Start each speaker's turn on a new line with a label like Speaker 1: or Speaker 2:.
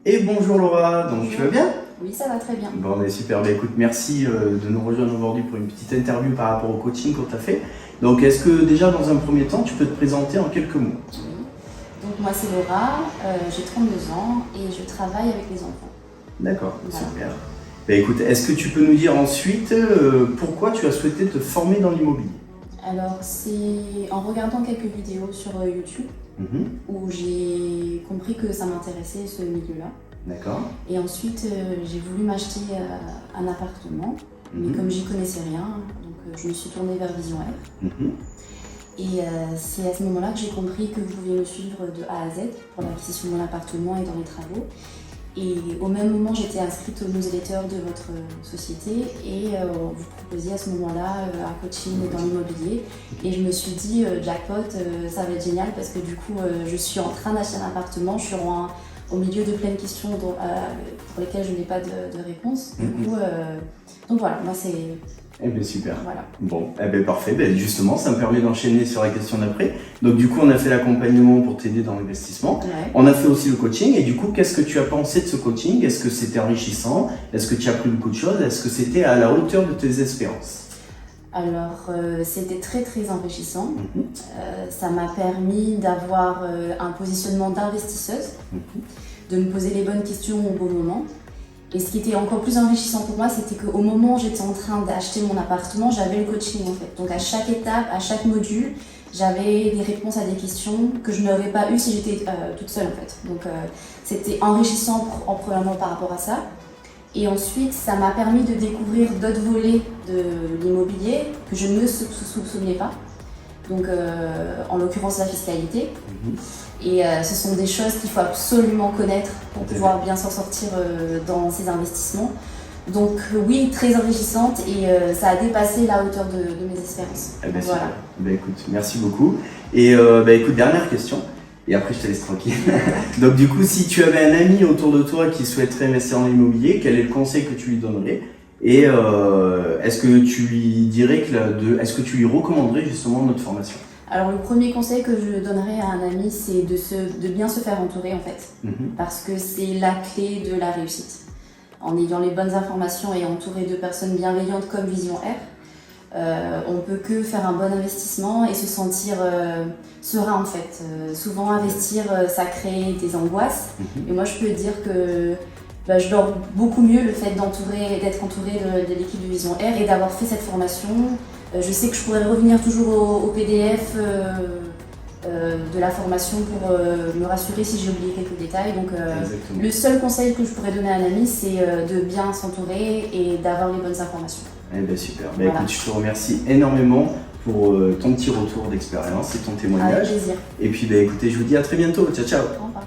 Speaker 1: Et bonjour Laura, donc tu vas bien?
Speaker 2: Oui, ça va très bien.
Speaker 1: Bon, on est super, bah, écoute, merci de nous rejoindre aujourd'hui pour une petite interview par rapport au coaching qu'on t'a fait. Donc est-ce que déjà dans un premier temps, tu peux te présenter en quelques mots?
Speaker 2: Oui. Donc moi c'est Laura, j'ai 32 ans et je travaille avec les enfants.
Speaker 1: D'accord,
Speaker 2: Voilà.
Speaker 1: super. Bah, écoute, est-ce que tu peux nous dire ensuite pourquoi tu as souhaité te former dans l'immobilier?
Speaker 2: Alors c'est en regardant quelques vidéos sur YouTube où j'ai compris que ça m'intéressait ce milieu-là.
Speaker 1: D'accord.
Speaker 2: Et ensuite j'ai voulu m'acheter un appartement, mais comme j'y connaissais rien, donc je me suis tournée vers Vision R. Et c'est à ce moment-là que j'ai compris que vous pouviez me suivre de A à Z pour l'acquisition de mon appartement et dans les travaux. Et au même moment, j'étais inscrite au newsletter de votre société et vous proposiez à ce moment-là un coaching dans l'immobilier. Et je me suis dit, jackpot, ça va être génial parce que du coup, je suis en train d'acheter un appartement, je suis au milieu de plein de questions pour lesquelles je n'ai pas de réponse. Du coup, donc voilà, moi c'est...
Speaker 1: Eh bien super.
Speaker 2: Voilà.
Speaker 1: Bon, eh bien parfait. Ben, justement, ça me permet d'enchaîner sur la question d'après. Donc du coup, on a fait l'accompagnement pour t'aider dans l'investissement.
Speaker 2: Ouais.
Speaker 1: On a fait aussi le coaching. Et du coup, qu'est-ce que tu as pensé de ce coaching? Est-ce que c'était enrichissant? Est-ce que tu as appris beaucoup de choses? Est-ce que c'était à la hauteur de tes espérances?
Speaker 2: Alors, c'était très très enrichissant. Ça m'a permis d'avoir un positionnement d'investisseuse, de me poser les bonnes questions au bon moment. Et ce qui était encore plus enrichissant pour moi, c'était qu'au moment où j'étais en train d'acheter mon appartement, j'avais le coaching en fait. Donc à chaque étape, à chaque module, j'avais des réponses à des questions que je n'aurais pas eues si j'étais toute seule en fait. Donc c'était enrichissant premièrement par rapport à ça. Et ensuite, ça m'a permis de découvrir d'autres volets de l'immobilier que je ne soupçonnais pas. Donc, en l'occurrence, la fiscalité. Et ce sont des choses qu'il faut absolument connaître pour pouvoir bien s'en sortir dans ces investissements. Donc oui, très enrichissante et ça a dépassé la hauteur de mes espérances.
Speaker 1: Eh ben,
Speaker 2: voilà.
Speaker 1: Ben, écoute, merci beaucoup. Et ben, écoute, dernière question. Et après, je te laisse tranquille. Donc, du coup, si tu avais un ami autour de toi qui souhaiterait investir dans l'immobilier, quel est le conseil que tu lui donnerais? Et est-ce que tu lui dirais est-ce que tu lui recommanderais justement notre formation?
Speaker 2: Alors, le premier conseil que je donnerais à un ami, c'est de bien se faire entourer en fait. Parce que c'est la clé de la réussite. En ayant les bonnes informations et entouré de personnes bienveillantes comme Vision R, on peut que faire un bon investissement et se sentir serein en fait. Souvent investir, ça crée des angoisses. Et moi je peux dire que je dors beaucoup mieux le fait d'être entouré de l'équipe de Vision R et d'avoir fait cette formation. Je sais que je pourrais revenir toujours au PDF de la formation pour me rassurer si j'ai oublié quelques détails. Donc le seul conseil que je pourrais donner à un ami, c'est de bien s'entourer et d'avoir les bonnes informations.
Speaker 1: Eh ben super.
Speaker 2: Voilà.
Speaker 1: Écoute, je te remercie énormément pour ton petit retour d'expérience et ton témoignage.
Speaker 2: Avec plaisir.
Speaker 1: Et puis écoutez, je vous dis à très bientôt. Ciao, ciao.
Speaker 2: Au revoir.